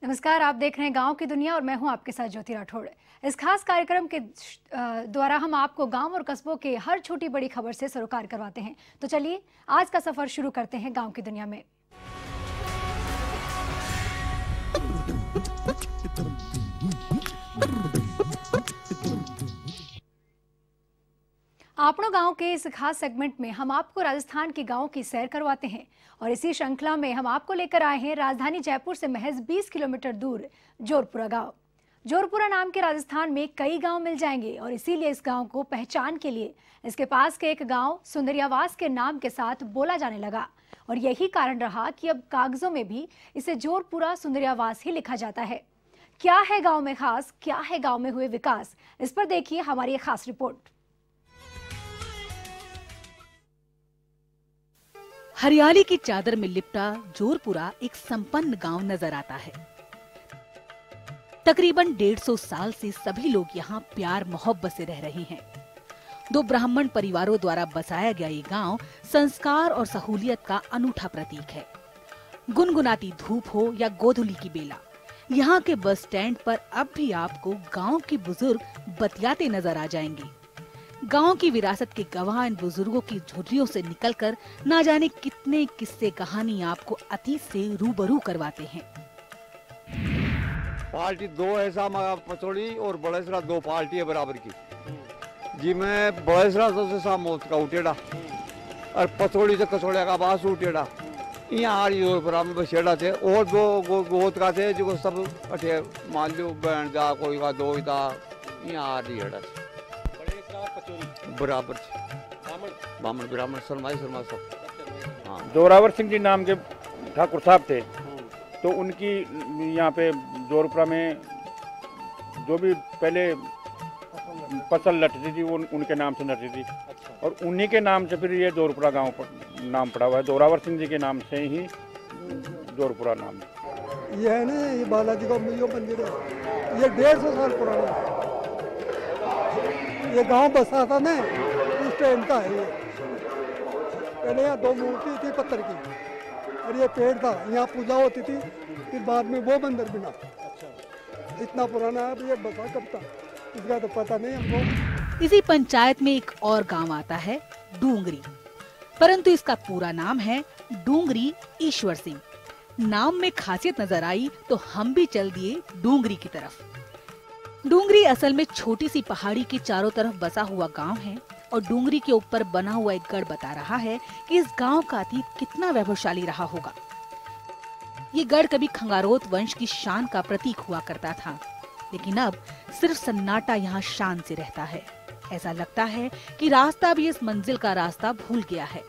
नमस्कार, आप देख रहे हैं गांव की दुनिया और मैं हूं आपके साथ ज्योति राठौड़। इस खास कार्यक्रम के द्वारा हम आपको गांव और कस्बों के हर छोटी बड़ी खबर से सरोकार करवाते हैं। तो चलिए आज का सफर शुरू करते हैं गांव की दुनिया में। आपनो गांव के इस खास सेगमेंट में हम आपको राजस्थान के गांवों की सैर करवाते हैं और इसी श्रृंखला में हम आपको लेकर आए हैं राजधानी जयपुर से महज 20 किलोमीटर दूर जोरपुरा गांव। जोरपुरा नाम के राजस्थान में कई गांव मिल जाएंगे और इसीलिए इस गांव को पहचान के लिए इसके पास के एक गांव सुंदरियावास के नाम के साथ बोला जाने लगा और यही कारण रहा कि अब कागजों में भी इसे जोरपुरा सुंदरियावास ही लिखा जाता है। क्या है गाँव में खास, क्या है गाँव में हुए विकास, इस पर देखिए हमारी एक खास रिपोर्ट। हरियाली की चादर में लिपटा जोरपुरा एक संपन्न गांव नजर आता है। तकरीबन 150 साल से सभी लोग यहाँ प्यार मोहब्बत से रह रहे हैं। दो ब्राह्मण परिवारों द्वारा बसाया गया ये गांव संस्कार और सहूलियत का अनूठा प्रतीक है। गुनगुनाती धूप हो या गोधुली की बेला, यहाँ के बस स्टैंड पर अब भी आपको गांव के बुजुर्ग बतियाते नजर आ जाएंगे। गांव की विरासत के गवाह इन बुजुर्गों की झुर्रियों से निकलकर ना जाने कितने किस्से कहानी आपको अतीत से रूबरू करवाते हैं। पार्टी दो ऐसा पचौड़ी और बड़ेसरा दो पार्टी है बराबर की जी। मैं बड़ेसरा से सा मौत का उठेड़ा और पचौड़ी से कचौड़े का बास उठेड़ा यहाँ आ रही में बसेड़ा थे और दो गोत का थे जो सब अठे मान लो बहन जा कोई का दो था यहाँ आ रही है बराबर बामण ब्राह्मण शर्मा सब। हाँ, जोरावर सिंह जी नाम के ठाकुर साहब थे, तो उनकी यहाँ पे जोरपुरा में जो भी पहले फसल लटती थी वो उनके नाम से लटती थी और उन्हीं के नाम से फिर ये जोरपुरा गांव पर नाम पड़ा हुआ है। जोरावर सिंह जी के नाम से ही जोरपुरा नाम है। ये है ना, ये बालाजी का मंदिर है, ये 150 साल पुराना है। ये गांव बसा था ना उस टाइम का है। ये पहले यहाँ दो मूर्ति थी पत्थर की और ये पेड़ था, यहाँ पूजा होती थी, फिर बाद में वो मंदिर बना। इतना पुराना है, अब ये बसा कब था इसका तो पता नहीं हमको। इसी पंचायत में एक और गांव आता है डूंगरी, परंतु इसका पूरा नाम है डूंगरी ईश्वर सिंह। नाम में खासियत नजर आई तो हम भी चल दिए डूंगरी की तरफ। डूंगरी असल में छोटी सी पहाड़ी के चारों तरफ बसा हुआ गांव है और डूंगरी के ऊपर बना हुआ एक गढ़ बता रहा है कि इस गांव का अतीत कितना वैभवशाली रहा होगा। ये गढ़ कभी खंगारोत वंश की शान का प्रतीक हुआ करता था, लेकिन अब सिर्फ सन्नाटा यहाँ शान से रहता है। ऐसा लगता है कि रास्ता भी इस मंजिल का रास्ता भूल गया है।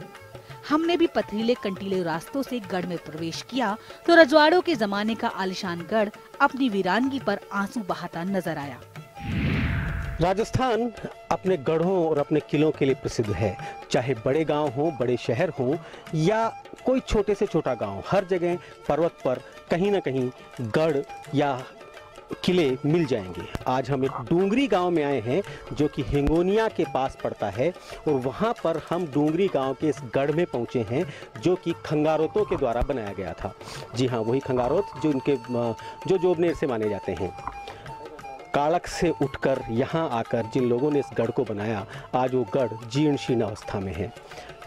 हमने भी पथरीले कंटीले रास्तों से गढ़ में प्रवेश किया तो रजवाड़ों के जमाने का आलिशान गढ़ अपनी वीरानगी पर आंसू बहाता नजर आया। राजस्थान अपने गढ़ों और अपने किलों के लिए प्रसिद्ध है। चाहे बड़े गांव हो, बड़े शहर हो या कोई छोटे से छोटा गांव, हर जगह पर्वत पर कहीं ना कहीं गढ़ या किले मिल जाएंगे। आज हम एक डूंगरी गांव में आए हैं जो कि हिंगोनिया के पास पड़ता है और वहां पर हम डूंगरी गांव के इस गढ़ में पहुंचे हैं जो कि खंगारोतों के द्वारा बनाया गया था। जी हाँ, वही खंगारोत जो उनके जो जोबनेर से माने जाते हैं। कालक से उठकर यहाँ आकर जिन लोगों ने इस गढ़ को बनाया, आज वो गढ़ जीर्ण शीर्ण अवस्था में है।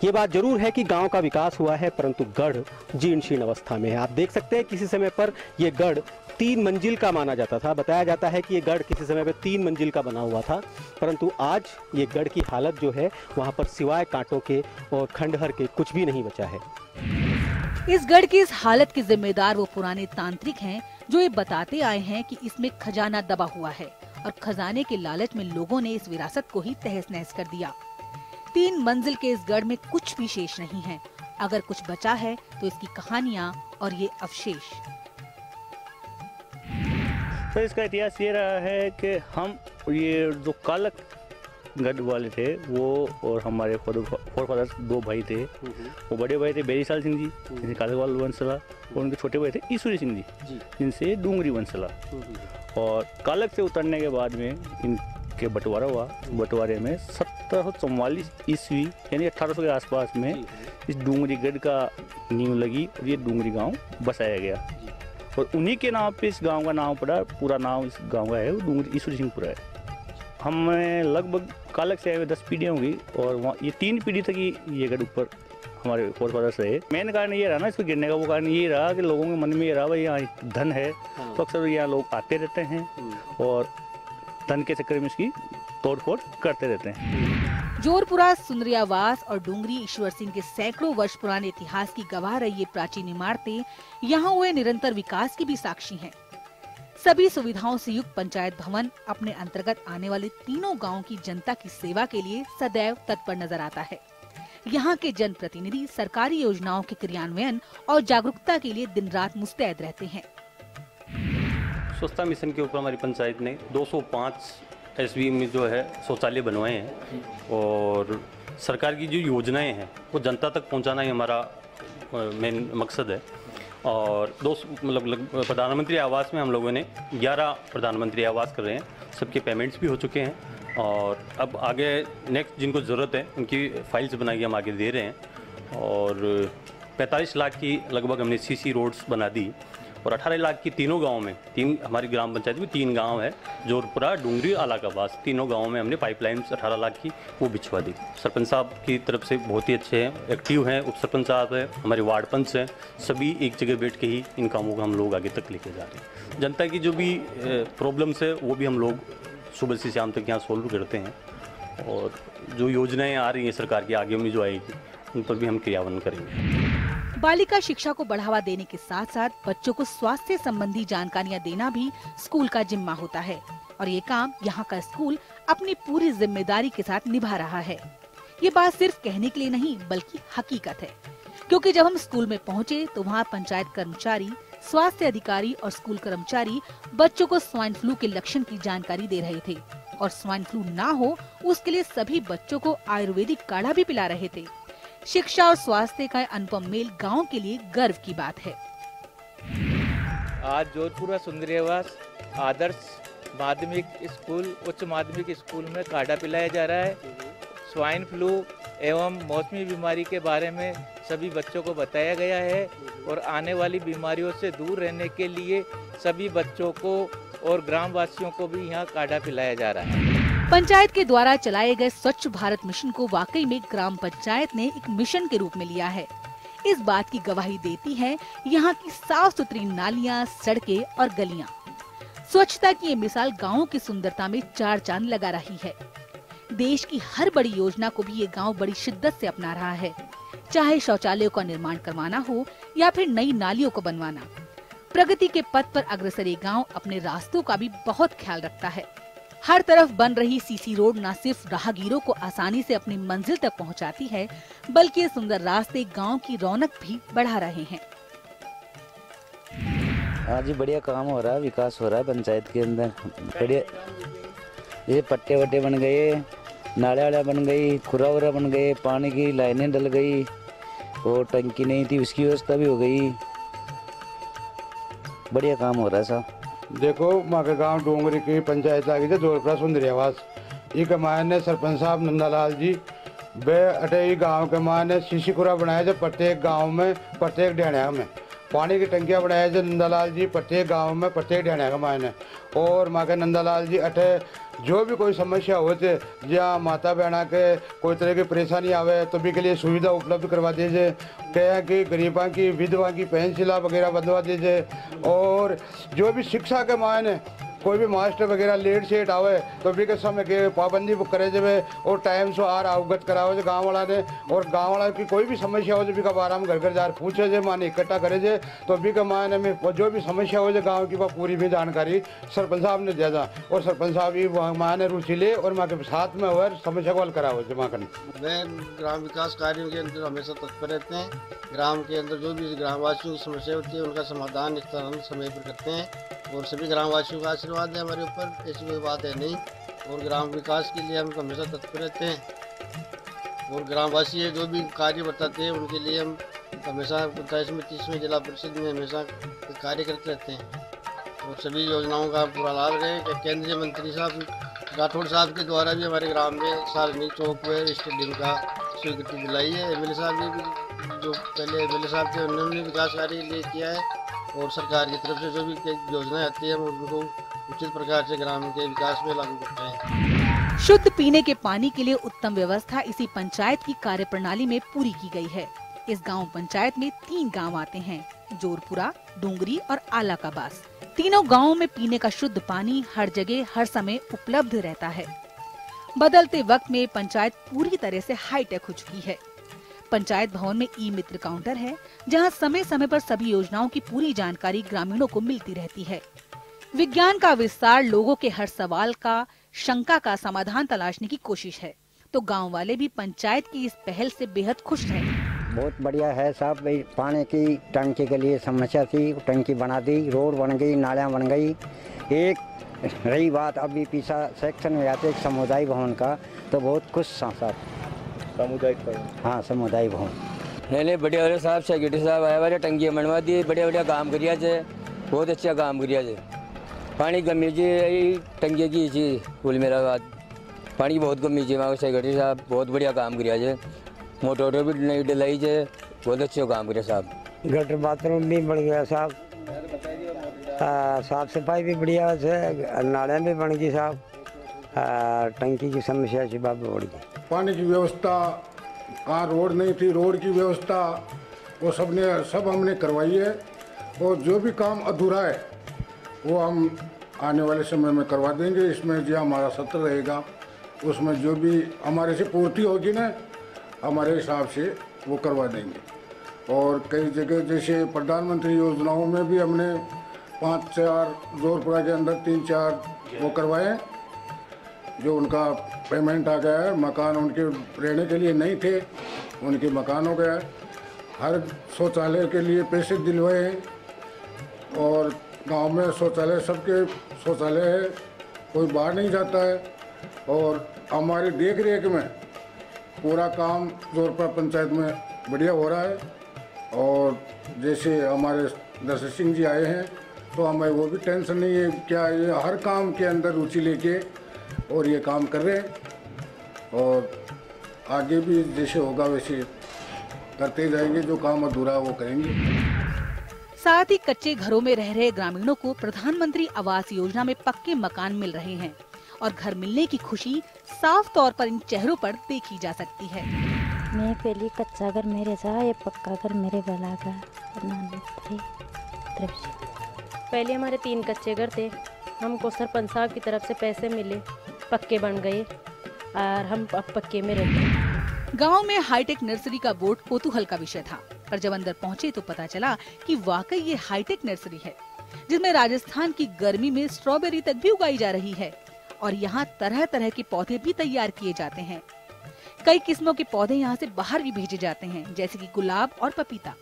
ये बात जरूर है कि गांव का विकास हुआ है, परंतु गढ़ जीर्ण शीर्ण अवस्था में है। आप देख सकते हैं किसी समय पर यह गढ़ 3 मंजिल का माना जाता था। बताया जाता है कि ये गढ़ किसी समय पर 3 मंजिल का बना हुआ था, परंतु आज ये गढ़ की हालत जो है वहाँ पर सिवाय कांटों के और खंडहर के कुछ भी नहीं बचा है। इस गढ़ की इस हालत के जिम्मेदार वो पुराने तांत्रिक हैं जो ये बताते आए हैं कि इसमें खजाना दबा हुआ है और खजाने के लालच में लोगों ने इस विरासत को ही तहस नहस कर दिया। 3 मंजिल के इस गढ़ में कुछ भी शेष नहीं है। अगर कुछ बचा है तो इसकी कहानियाँ और ये अवशेष। तो इसका इतिहास ये रहा है कि हम ये जो कालक गढ़ वाले थे वो और हमारे फोरफादर्स 2 भाई थे। वो बड़े भाई थे बेरीसाल सिंह जी जिनसे कालकवाल वंशला, और उनके छोटे भाई थे ईश्वरी सिंह जी जिनसे डूंगरी वंशला। और कालक से उतरने के बाद में इनके बंटवारा हुआ। बंटवारे में 1744 ईस्वी यानी 1800 के आसपास में इस डूंगरी गढ़ का नींव लगी और ये डूंगरी गांव बसाया गया। और उन्हीं के नाम पे इस गांव का नाम पड़ा, पूरा नाम इस गांव का है वो डूंगरी ईश्वर सिंहपुरा है। हमें लगभग कालक से आए हुए 10 पीढ़ियाँ होंगी और वहाँ ये 3 पीढ़ी तक ये गढ़ ऊपर हमारे फोर फादर्स रहे। मेन कारण ये रहा ना इसको गिरने का, वो कारण ये रहा कि लोगों के मन में ये रहा भाई यहाँ धन है, तो अक्सर यहाँ लोग आते रहते हैं और धन के चक्कर में इसकी तोड़ फोड़ करते रहते हैं। जोरपुरा, सुंदरियावास और डूंगरी ईश्वर सिंह के सैकड़ों वर्ष पुराने इतिहास की गवाह रही ये प्राचीन इमारतें यहाँ हुए निरंतर विकास की भी साक्षी हैं। सभी सुविधाओं से युक्त पंचायत भवन अपने अंतर्गत आने वाले तीनों गांवों की जनता की सेवा के लिए सदैव तत्पर नजर आता है। यहाँ के जनप्रतिनिधि सरकारी योजनाओं के क्रियान्वयन और जागरूकता के लिए दिन रात मुस्तैद रहते हैं। स्वच्छता मिशन के ऊपर हमारी पंचायत ने 205 एसबी में जो है शौचालय बनवाए हैं और सरकार की जो योजनाएं हैं वो जनता तक पहुंचाना ही हमारा मेन मकसद है। और प्रधानमंत्री आवास में हम लोगों ने 11 प्रधानमंत्री आवास कर रहे हैं, सबके पेमेंट्स भी हो चुके हैं और अब आगे नेक्स्ट जिनको ज़रूरत है उनकी फाइल्स बना के हम आगे दे रहे हैं। और 45 लाख की लगभग हमने सीसी रोड्स बना दी और 18 लाख की तीनों गाँव में, हमारी ग्राम पंचायत में 3 गांव है, जोरपुरा, डूंगरी, आलाकाबास, तीनों गाँव में हमने पाइपलाइन्स 18 लाख की वो बिछवा दी। सरपंच साहब की तरफ से बहुत ही अच्छे हैं, एक्टिव हैं, उप सरपंच साहब है, हमारे वार्ड पंच हैं, सभी एक जगह बैठ के ही इन कामों को हम लोग आगे तक लेके जा रहे हैं। जनता की जो भी प्रॉब्लम्स है वो भी हम लोग सुबह से शाम तक यहाँ सोल्व करते हैं और जो योजनाएँ आ रही हैं सरकार की आगे में जो आएगी उन पर भी हम क्रियान्वयन करेंगे। बालिका शिक्षा को बढ़ावा देने के साथ साथ बच्चों को स्वास्थ्य संबंधी जानकारियां देना भी स्कूल का जिम्मा होता है और ये काम यहाँ का स्कूल अपनी पूरी जिम्मेदारी के साथ निभा रहा है। ये बात सिर्फ कहने के लिए नहीं बल्कि हकीकत है, क्योंकि जब हम स्कूल में पहुँचे तो वहाँ पंचायत कर्मचारी, स्वास्थ्य अधिकारी और स्कूल कर्मचारी बच्चों को स्वाइन फ्लू के लक्षण की जानकारी दे रहे थे और स्वाइन फ्लू ना हो उसके लिए सभी बच्चों को आयुर्वेदिक काढ़ा भी पिला रहे थे। शिक्षा और स्वास्थ्य का अनुपम मेल गांव के लिए गर्व की बात है। आज जोधपुरा सुंदरियावास आदर्श माध्यमिक स्कूल, उच्च माध्यमिक स्कूल में काढ़ा पिलाया जा रहा है। स्वाइन फ्लू एवं मौसमी बीमारी के बारे में सभी बच्चों को बताया गया है और आने वाली बीमारियों से दूर रहने के लिए सभी बच्चों को और ग्रामवासियों को भी यहाँ काढ़ा पिलाया जा रहा है। पंचायत के द्वारा चलाए गए स्वच्छ भारत मिशन को वाकई में ग्राम पंचायत ने एक मिशन के रूप में लिया है। इस बात की गवाही देती है यहाँ की साफ सुथरी नालियाँ, सड़कें और गलियाँ। स्वच्छता की ये मिसाल गाँव की सुंदरता में 4 चांद लगा रही है। देश की हर बड़ी योजना को भी ये गाँव बड़ी शिद्दत से अपना रहा है, चाहे शौचालयों का निर्माण करवाना हो या फिर नई नालियों को बनवाना। प्रगति के पथ पर अग्रसर ये गाँव अपने रास्तों का भी बहुत ख्याल रखता है। हर तरफ बन रही सीसी रोड न सिर्फ राहगीरों को आसानी से अपनी मंजिल तक पहुंचाती है, बल्कि ये सुंदर रास्ते गांव की रौनक भी बढ़ा रहे हैं। हाँ जी, बढ़िया काम हो रहा है, विकास हो रहा है पंचायत के अंदर। बढ़िया, ये पट्टे वट्टे बन गए, नाले वाले बन गई, खुरा वुरा बन गए, पानी की लाइनें डल गई और टंकी नहीं थी उसकी व्यवस्था भी हो गई। बढ़िया काम हो रहा है साहब। देखो माके गांव डोंगरी की पंचायत आ गई थी जोरपुरा सुंदरियावास। ये कमाए ने सरपंच साहब नंदालाल जी बे अटे गांव के माने शीशी खुरा बनाया जो प्रत्येक गांव में, प्रत्येक डेढ़िया में पानी की टंकियाँ बनाया जो नंदालाल जी प्रत्येक गांव में, प्रत्येक डेढ़िया के माने। और माके नंदालाल जी अटे जो भी कोई समस्या होते जहाँ माता बहना के कोई तरह की परेशानी आवे तो भी के लिए सुविधा उपलब्ध करवा दीजिए। कहें कि गरीबा की, विधवा की पेंसिला वगैरह बदलवा दीजिए। और जो भी शिक्षा के मायने कोई भी मास्टर वगैरह लेट सेट आवे तो भी के समय के पाबंदी करे जब और टाइम से आर अवगत करावे जो गाँव वाला ने। और गाँव वाला की कोई भी समस्या हो जो भी का बारे में घर घर जार पूछे जे माने इकट्ठा करे जे तो भी के मायने में जो भी समस्या हो जो गाँव की पूरी भी जानकारी सरपंच साहब ने दिया। और सरपंच साहब भी माने रुचि ले और माँ के साथ में और समस्या को हल कराओ जो माँ करने। वे ग्राम विकास कार्यों के अंदर हमेशा तत्पर रहते हैं। ग्राम के अंदर जो भी ग्रामवासियों की समस्या होती है उनका समाधान इस तरह समय पर करते हैं और सभी ग्रामवासियों का आशीर्वाद है हमारे ऊपर, ऐसी कोई बात है नहीं। और ग्राम विकास के लिए हम हमेशा तत्पर रहते हैं और ग्रामवासी जो भी कार्य बताते हैं उनके लिए हम हमेशा 27वें 30वें जिला परिषद में हमेशा कार्य करते रहते हैं और सभी योजनाओं का पूरा लाभ रहे। केंद्रीय मंत्री साहब राठौड़ साहब के द्वारा भी हमारे ग्राम में सार्वजनिक चौक पर स्टेडियम का स्वीकृति दिलाई है। एमएलए साहब ने भी, जो पहले एमएलए साहब थे, उन्होंने विकास कार्य लिए किया है और सरकार की तरफ से जो भी योजनाएं आती है हम उनको उचित प्रकार से ग्राम के विकास में लागू करते हैं। शुद्ध पीने के पानी के लिए उत्तम व्यवस्था इसी पंचायत की कार्यप्रणाली में पूरी की गई है। इस गांव पंचायत में 3 गांव आते हैं, जोरपुरा, डूंगरी और आला का बास। तीनों गांवों में पीने का शुद्ध पानी हर जगह हर समय उपलब्ध रहता है। बदलते वक्त में पंचायत पूरी तरह से हाईटेक हो चुकी है। पंचायत भवन में ई-मित्र काउंटर है, जहां समय समय पर सभी योजनाओं की पूरी जानकारी ग्रामीणों को मिलती रहती है। विज्ञान का विस्तार लोगों के हर सवाल का, शंका का समाधान तलाशने की कोशिश है, तो गांव वाले भी पंचायत की इस पहल से बेहद खुश हैं। बहुत बढ़िया है साहब। पानी की टंकी के लिए समस्या थी, टंकी बना दी, रोड बन गई, नालियाँ बन गई। एक रही बात अभी पीछा सेक्शन में आते समुदाय भवन का, तो बहुत खुश साहब। सामुदायिक भवन? हाँ, सामुदायिक भवन। नहीं बढ़िया हो साहब, सेक्रेटरी साहब आया वाले टंकी बनवा दी, बढ़िया काम करिया जे, बहुत अच्छा काम करिया जे। पानी कमी जी टंकी की जी कुल मेरा बात पानी बहुत कमी जी। वहाँ सेक्रेटरी साहब बहुत बढ़िया काम करिया जे, मोटर भी नहीं डलाई जे, बहुत अच्छा काम करिया साहब। गटर बाथरूम भी बन गया साहब, साफ सफाई भी बढ़िया है, नालियाँ भी बन गई साहब, टंकी की समस्या से बाबू बढ़ गई। पानी की व्यवस्था, कहाँ रोड नहीं थी, रोड की व्यवस्था वो सब हमने करवाई है। और जो भी काम अधूरा है वो हम आने वाले समय में करवा देंगे। इसमें जो हमारा सत्र रहेगा उसमें जो भी हमारे से पूर्ति होगी ना, हमारे हिसाब से वो करवा देंगे। और कई जगह जैसे प्रधानमंत्री योजनाओं में भी हमने 5-4 जोरपुरा के अंदर 3-4 वो करवाए, जो उनका पेमेंट आ गया है। मकान उनके रहने के लिए नहीं थे, उनके मकान हो गया। हर शौचालय के लिए पैसे दिलवाए हैं और गांव में शौचालय, सबके शौचालय है, कोई बाहर नहीं जाता है। और हमारी देख रेख में पूरा काम जोरपुरा पंचायत में बढ़िया हो रहा है। और जैसे हमारे दर्शन सिंह जी आए हैं तो हमें वो भी टेंशन नहीं है, क्या ये हर काम के अंदर रुचि लेके और ये काम कर रहे हैं। और आगे भी जैसे होगा वैसे करते जाएंगे, जो काम अधूरा वो करेंगे। साथ ही कच्चे घरों में रह रहे ग्रामीणों को प्रधानमंत्री आवास योजना में पक्के मकान मिल रहे हैं और घर मिलने की खुशी साफ तौर पर इन चेहरों पर देखी जा सकती है। मैं पहले कच्चा घर मेरे था, ये पक्का घर मेरे बला का प्रधानमंत्री तरफ से। पहले हमारे 3 कच्चे घर थे, हमको सरपंच साहब की तरफ से पैसे मिले, पक्के बन गए और हम अब पक्के में रहते हैं। गांव में हाईटेक नर्सरी का बोर्ड कौतूहल का विषय था, पर जब अंदर पहुंचे तो पता चला कि वाकई ये हाईटेक नर्सरी है, जिसमें राजस्थान की गर्मी में स्ट्रॉबेरी तक भी उगाई जा रही है। और यहाँ तरह तरह के पौधे भी तैयार किए जाते हैं। कई किस्मों के पौधे यहाँ से बाहर भी भेजे जाते हैं, जैसे कि गुलाब और पपीता।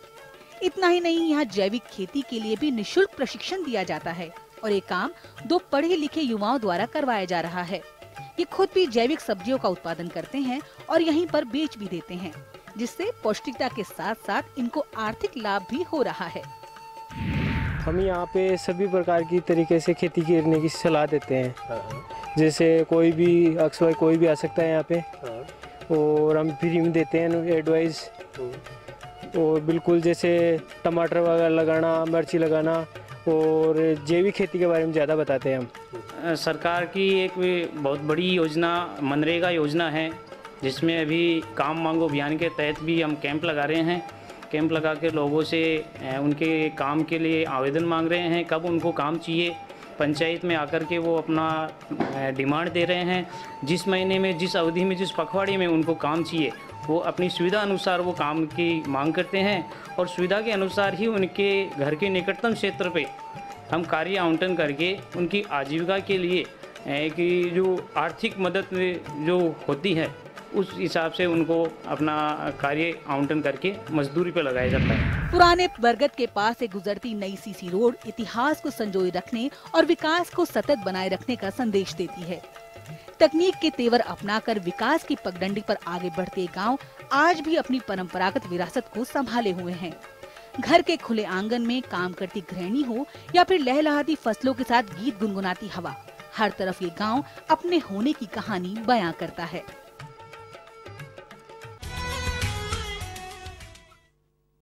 इतना ही नहीं, यहाँ जैविक खेती के लिए भी निःशुल्क प्रशिक्षण दिया जाता है और ये काम 2 पढ़े लिखे युवाओं द्वारा करवाया जा रहा है। ये खुद भी जैविक सब्जियों का उत्पादन करते हैं और यहीं पर बेच भी देते हैं, जिससे पौष्टिकता के साथ साथ इनको आर्थिक लाभ भी हो रहा है। हम यहाँ पे सभी प्रकार की तरीके से खेती करने की सलाह देते हैं। जैसे कोई भी अक्सर कोई भी आ सकता है यहाँ पे, और हम फ्री में देते हैं एडवाइस। और बिल्कुल जैसे टमाटर वगैरह लगाना, मिर्ची लगाना और जैविक खेती के बारे में ज़्यादा बताते हैं हम। सरकार की एक बहुत बड़ी योजना मनरेगा योजना है, जिसमें अभी काम मांगो अभियान के तहत भी हम कैंप लगा रहे हैं। कैंप लगा के लोगों से उनके काम के लिए आवेदन मांग रहे हैं, कब उनको काम चाहिए। पंचायत में आकर के वो अपना डिमांड दे रहे हैं, जिस महीने में, जिस अवधि में, जिस पखवाड़े में उनको काम चाहिए, वो अपनी सुविधा अनुसार वो काम की मांग करते हैं और सुविधा के अनुसार ही उनके घर के निकटतम क्षेत्र पे हम कार्य आवंटन करके उनकी आजीविका के लिए कि जो आर्थिक मदद जो होती है उस हिसाब से उनको अपना कार्य आवंटन करके मजदूरी पे लगाया जाता है। पुराने बरगद के पास से गुजरती नई सीसी रोड इतिहास को संजोए रखने और विकास को सतत बनाए रखने का संदेश देती है। तकनीक के तेवर अपनाकर विकास की पगडंडी पर आगे बढ़ते गांव आज भी अपनी परंपरागत विरासत को संभाले हुए हैं। घर के खुले आंगन में काम करती गृहिणी हो या फिर लहलहाती फसलों के साथ गीत गुनगुनाती हवा, हर तरफ ये गांव अपने होने की कहानी बयां करता है।